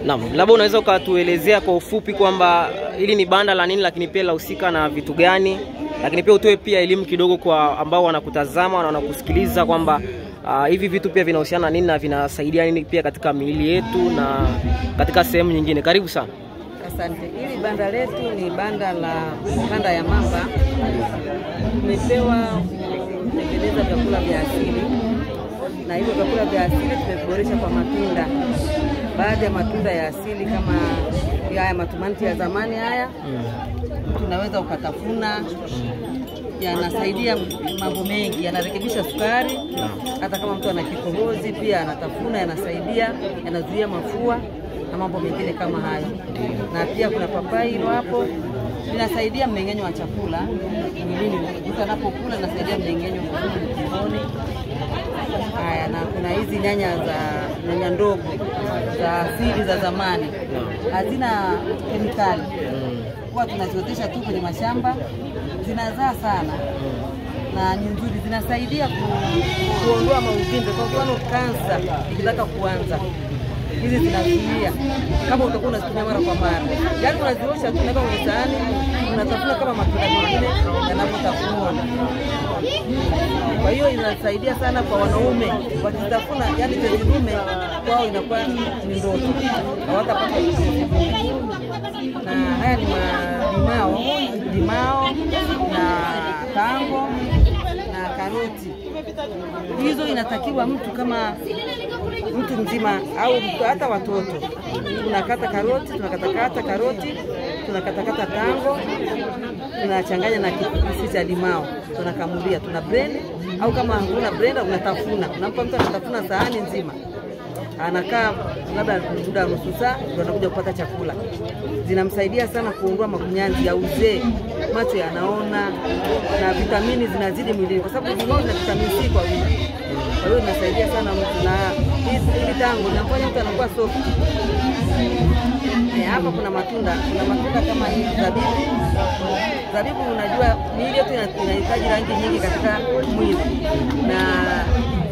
Naam, labda unaweza ukatuelezea kwa ufupi kwamba hili ni banda la nini, lakini pia lahusika na vitu gani, lakini pia utoe pia elimu kidogo kwa ambao wanakutazama na wanakusikiliza kwamba hivi vitu pia vinahusiana na nini na vinasaidia nini pia katika miili yetu na katika sehemu nyingine. Karibu sana. Asante. Hili banda letu ni banda la kanda ya Mamba. Tumepewa kutengeneza vyakula vya asili, na hivyo vyakula vya asili tumeboresha kwa matunda. Baadhi ya matunda ya asili kama haya matumanti ya zamani haya tunaweza ukatafuna. Yanasaidia mambo mengi, yanarekebisha sukari, hata kama mtu ana kikohozi pia anatafuna, yanasaidia, yanazuia mafua na mambo mengine kama hayo. Na pia kuna papai hilo hapo, linasaidia mmeng'enyo wa chakula mwilini. Mtu anapokula linasaidia mmeng'enyo mzuri tumboni. Haya, na kuna hizi nyanya ndogo za asili za zamani, hazina kemikali, kwa tunaziotesha tu kwenye mashamba, zinazaa sana na ni nzuri, zinasaidia kuondoa mauvimbe. Kwa mfano kansa ikitaka kuanza, hizi zinazuia kama utakuwa unazitumia mara kwa mara. Yaani unaziosha tu unaweka kwenye sahani, unatafuna kama matunda mengine yanapotafunwa. Kwa hiyo inasaidia sana kwa wanaume wakitafuna, yani tezi dume kwao inakuwa ni ndoto, hawatapata tezi dume. Na haya ni limao na tango na karoti. Hizo inatakiwa mtu kama mtu mzima au hata watoto. Tunakata karoti, tunakatakata karoti, tunakatakata tango, tunachanganya na kipisi cha limao, tunakamulia, tuna blend, au kama huna blender unatafuna. Unampa mtu anatafuna sahani nzima, anakaa labda muda nusu saa ndio anakuja kupata chakula. Zinamsaidia sana kuondoa makunyanzi ya uzee, macho yanaona, na vitamini zinazidi mwilini kwa sababu limao ina vitamini C kwa wingi. Kwa hiyo inasaidia sana mtu, na hizi tango inafanya mtu anakuwa soft. Hapa kuna matunda kama hii zabibu. Zabibu unajua miili yetu inahitaji rangi nyingi katika mwili, na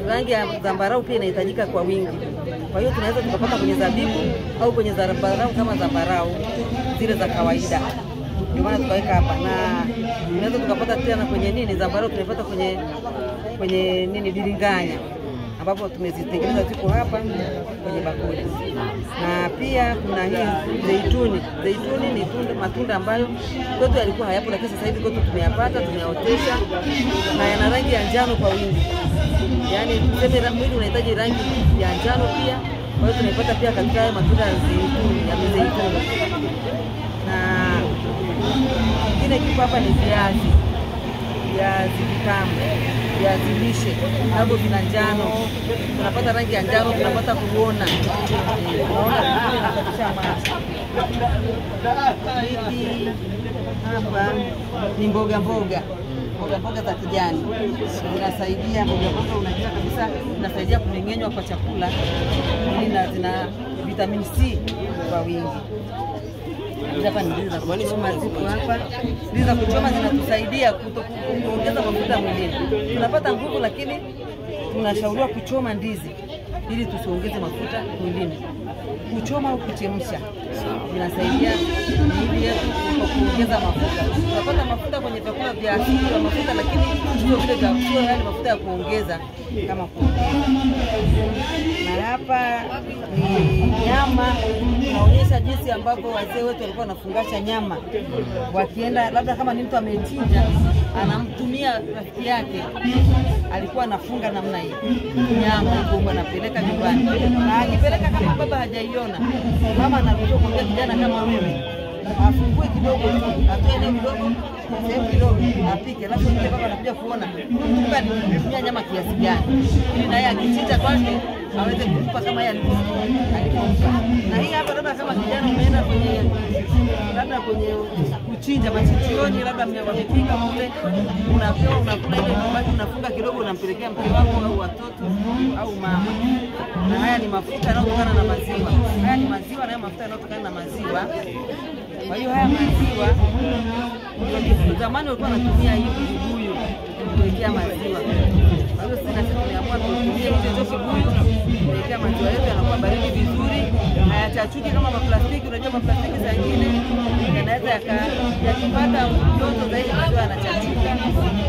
rangi ya zambarau pia inahitajika kwa wingi. Kwa hiyo tunaweza tukapata kwenye zabibu au kwenye zambarau kama zambarau zile za kawaida. Ndio maana tukaweka hapa, na tunaweza tukapata tena kwenye nini zambarau tunaipata kwenye nini biringanya, ambapo tumezitengeneza ziko hapa kwenye bakuli. Na pia kuna hii zeituni. Zeituni ni matunda ambayo kwetu yalikuwa hayapo, lakini sasa hivi kwetu tumeyapata, tumeyaotesha, na yana rangi ya njano kwa wingi. Yaani tuseme mwili unahitaji rangi ya njano pia, kwa hiyo tunaipata pia katika haya matunda ya zeituni, ya mizeituni. Na kile kipo hapa ni viazi vitamu, viazi lishe, hapo vina njano, tunapata rangi ya njano, tunapata kuona. Unaona vizuri na katisha macho. Hivi hapa ni mboga za kijani. Zinasaidia mboga, unajua kabisa zinasaidia kumeng'enywa kwa chakula, ili na zina vitamini C kwa wingi. Hapa ni ndizi za kuchoma ziko hapa. Ndizi za kuchoma zinatusaidia kuongeza mafuta mwilini. Tunapata nguvu, lakini tunashauriwa kuchoma ndizi ili tusiongeze mafuta mwilini. Kuchoma au kuchemsha vinasaidia mwili yetu kuongeza mafuta. Tunapata mafuta kwenye vyakula vya asili wa mafuta, lakini sio vile sio yale mafuta ya kuongeza kama kuongeza. Na hapa ni nyama. Naonyesha jinsi ambavyo wazee wetu walikuwa wanafungasha nyama. Wakienda labda kama ni mtu amechinja, anamtumia rafiki yake, alikuwa anafunga namna hii nyama huko, anapeleka nyumbani. Na akipeleka kama baba hajaiona, mama anarudia kwa kijana kama wewe, afungue kidogo, atoe kidogo, sehemu kidogo, apike, alafu yule baba anakuja kuona kumbe alitumia nyama kiasi gani, ili naye akichinja kwake aweze kukupa kama yeye alikupa. Na hii hapa labda kama kijana umeenda labda kwenye kuchinja machinjioni, labda wamepika kule, unapewa, unakula ile nyumbani, unafunga kidogo, unampelekea mke wako au watoto au mama. Na haya ni mafuta yanayotokana na maziwa. Haya ni maziwa na mafuta yanayotokana na maziwa. Kwa hiyo haya maziwa zamani walikuwa wanatumia hivi vibuyu kuwekea maziwa. Kwa hiyo sisi tumeamua kutumia hizo vibuyu kuwekea maziwa yetu, yanakuwa baridi vizuri, hayachachuki kama maplastiki. Unajua maplastiki saa nyingine yanaweza yakipata joto zaidi maziwa yanachachuka,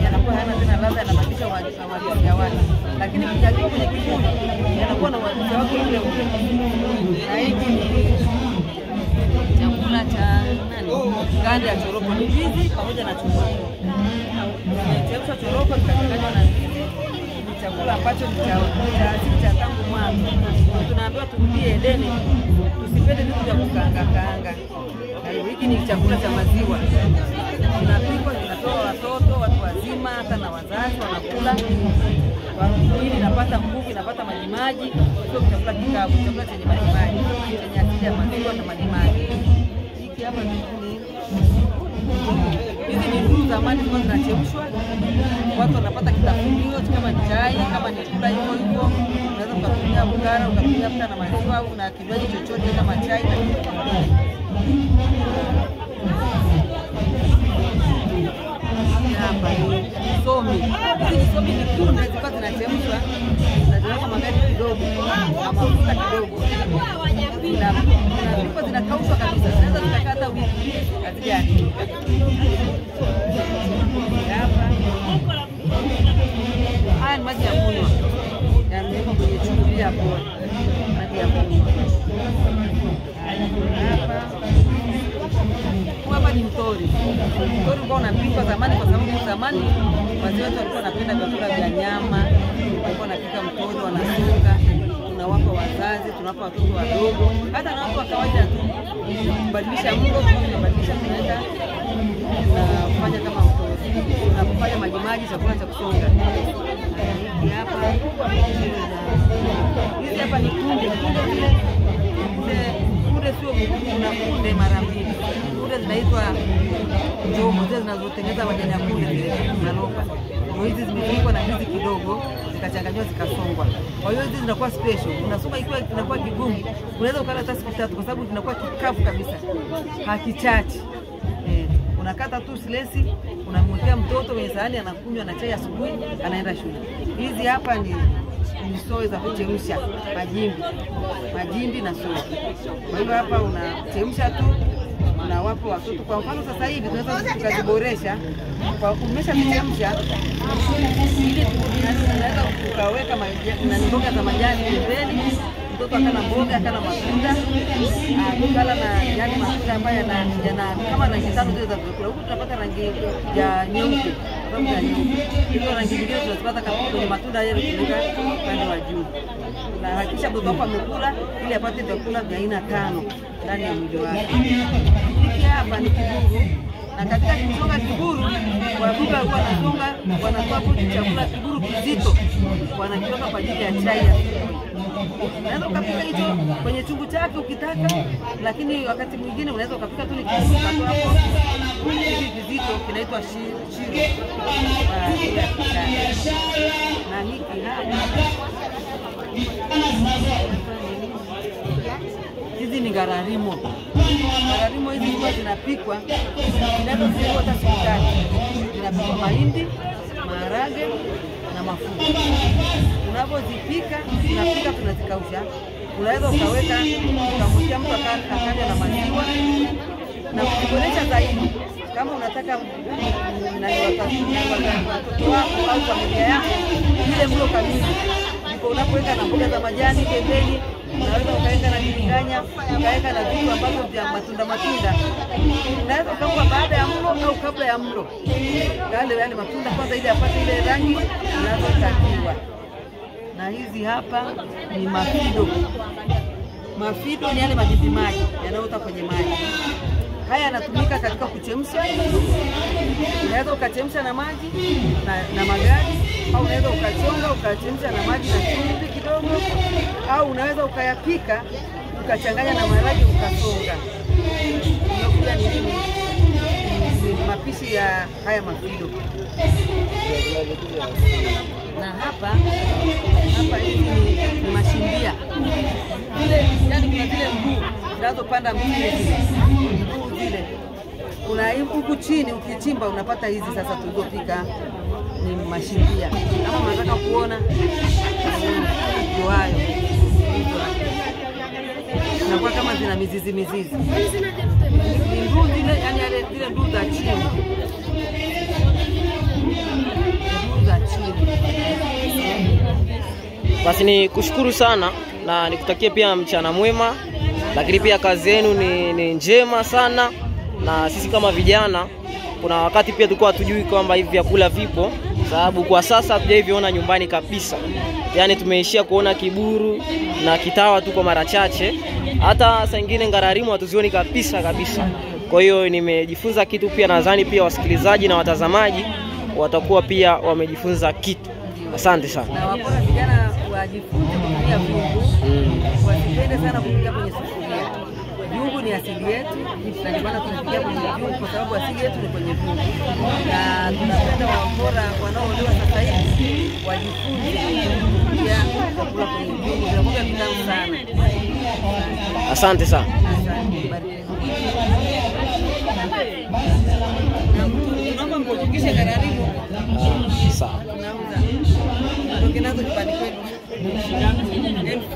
yanakuwa hayana tena ladha, yanabadilisha uhalisia wake. Lakini yakiwa kwenye kiburi yanakuwa na uhalisia wake ule ule. Na hiki ni chakula cha ngande ya choroko, ni ndizi pamoja na choroko. Chemsha choroko ikachanganywa na ndizi. Ni chakula ambacho ni cha asili cha tangu mwanzo. Tunaambiwa turudie Edeni, tusipende vitu vya kukaanga. Hiki ni chakula cha maziwa. Kinapikwa, kinatoa watoto, watu wazima, hata na wazazi wanakula. Mwili inapata nguvu, inapata majimaji. Sio chakula kikavu, chakula chenye majimaji, chenye asili ya maziwa na majimaji. Hiki hapa hizi ni ndugu zamani zilikuwa zinachemshwa. Watu wanapata kitafunio kama ni chai, kama ni kula hivyo hivyo. Unaweza kutumia bugara, ukatumia na maziwa au na kinywaji chochote kama chai na kitu. Hapa ni somi. Hizi somi ni kunde zilikuwa zinachemshwa. Zinaweka magadi kidogo na mafuta kidogo. Zilikuwa zinakaushwa kabisa. Zinaweza zikakaa hata wiki kazi yake. Haya ni maji ya kunywa. Yamewekwa kwenye chungu hapo. Maji ya kunywa. Hapa ni mtori. Mtori ambao unapikwa zamani, kwa sababu zamani wazee wetu walikuwa wanapenda vyakula vya nyama. Walikuwa wanapika mtori, wanasonga. Tunawapa wazazi, tunawapa watoto wadogo. Hata na watu wa kawaida tu. Kubadilisha mlo, tunabadilisha tunaenda kufanya kama mtori. Tunafanya majimaji, chakula cha kusonga. Hiki hapa. Hizi hapa ni kunde. Kunde sio kuna kunde mara mbili. Kunde zinaitwa njomo, zile zinazotengeneza majani ya kunde zile zinaloka. Kwa hizi zimefunikwa na ndizi kidogo, zikachanganywa zikasongwa. Kwa hiyo hizi zinakuwa special. Unasoma ikiwa kinakuwa kigumu, unaweza ukala hata siku 3 kwa sababu zinakuwa kikavu kabisa. Hakichachi. Unakata tu silesi, unamwekea mtoto kwenye sahani, anakunywa na chai asubuhi, anaenda shule. Hizi hapa ni soe za kuchemsha, majimbi na soe. Kwa hiyo hapa unachemsha tu, unawapa watoto. Kwa mfano sasa hivi tunaweza tukaziboresha kwa umeshazichemsha, ili tunaweza ukaweka mboga za majani pembeni. Mtoto akana mboga, akana matunda, akala na yani matunda ambayo yana kama rangi 5 zile za vyakula. Huku tunapata rangi ya nyeupe, sababu ya nyeupe. Hizo rangi nyingine tunazipata kwenye matunda yale kutoka upande wa juu. Na hakikisha mtoto wako amekula ili apate vyakula vya aina 5 ndani ya mwili wake. Hiki hapa ni kiburu. Na katika kusonga kiburu, wadudu wanasonga, wanatoa chakula kiburu kizito, wanakiweka kwa ajili ya chai ya unaweza ukapika hicho kwenye chungu chake ukitaka, lakini wakati mwingine unaweza ukapika tu ni kiburu hapo hapo. Hiki kizito kinaitwa shiro. Na hiki hapa hizi ni gararimo. Gararimo hizi huwa zinapikwa, zinazopikwa hata siku 3. Zinapikwa mahindi, maharage na mafuta. Unapozipika, tunazikausha. Unaweza ukaweka, ukamwekea mtu akaja na maziwa. Na kuboresha zaidi, kama unataka watoto wako au familia yako ile mlo kamili, ndipo unapoweka na mboga za majani pembeni. Unaweza ukaweka na biringanya, ukaweka na vitu ambavyo vya matunda. Unaweza ukampa baada ya mlo au kabla ya mlo. Yale matunda kwanza ili apate ile rangi inayotakiwa. Na hizi hapa ni mafido. Mafido ni yale majimaji maji yanayoota kwenye maji. Haya yanatumika katika kuchemsha. Unaweza ukachemsha na maji na magadi, au unaweza ukachonga ukachemsha na maji na chumvi kidogo, au unaweza ukayapika ukachanganya na maharage ukasonga. Unakuja ni mapishi ya haya mafido. Na hapa hizi ni mashimbia. Yani kuna zile mguu zinazopanda mtile zile. Kuna huku chini ukichimba unapata hizi sasa tulizopika ni mashimbia. Kama unataka kuona ndio hayo. Inakuwa kama zina mizizi. Ni nduu zile, yani zile nduu za chini. Basi ni kushukuru sana na nikutakie pia mchana mwema, lakini pia kazi yenu ni njema sana, na sisi kama vijana kuna wakati pia tulikuwa hatujui kwamba hivi vyakula vipo, sababu kwa sasa hatujaiviona nyumbani kabisa. Yani tumeishia kuona kiburu na kitawa tu kwa mara chache, hata saa nyingine ngararimu hatuzioni kabisa. Kwa hiyo nimejifunza kitu pia, nadhani pia wasikilizaji na watazamaji watakuwa pia wamejifunza kitu. Asante sana. Na wapona vijana wajifunze kutumia vyungu. Wasipende sana kupikia kwenye sufuria. Vyungu ni asili yetu, na ndio maana tunapikia kwenye vyungu kwa sababu asili yetu ni kwenye vyungu. Na tunapenda wapora wanaoolewa sasa hivi wajifunze kupikia chakula kwenye vyungu. Vyakula vitamu sana. Asante sana. Naomba mkushukishe Ngararimu. Sawa. Ndio nazo kipande kwetu. Elfu.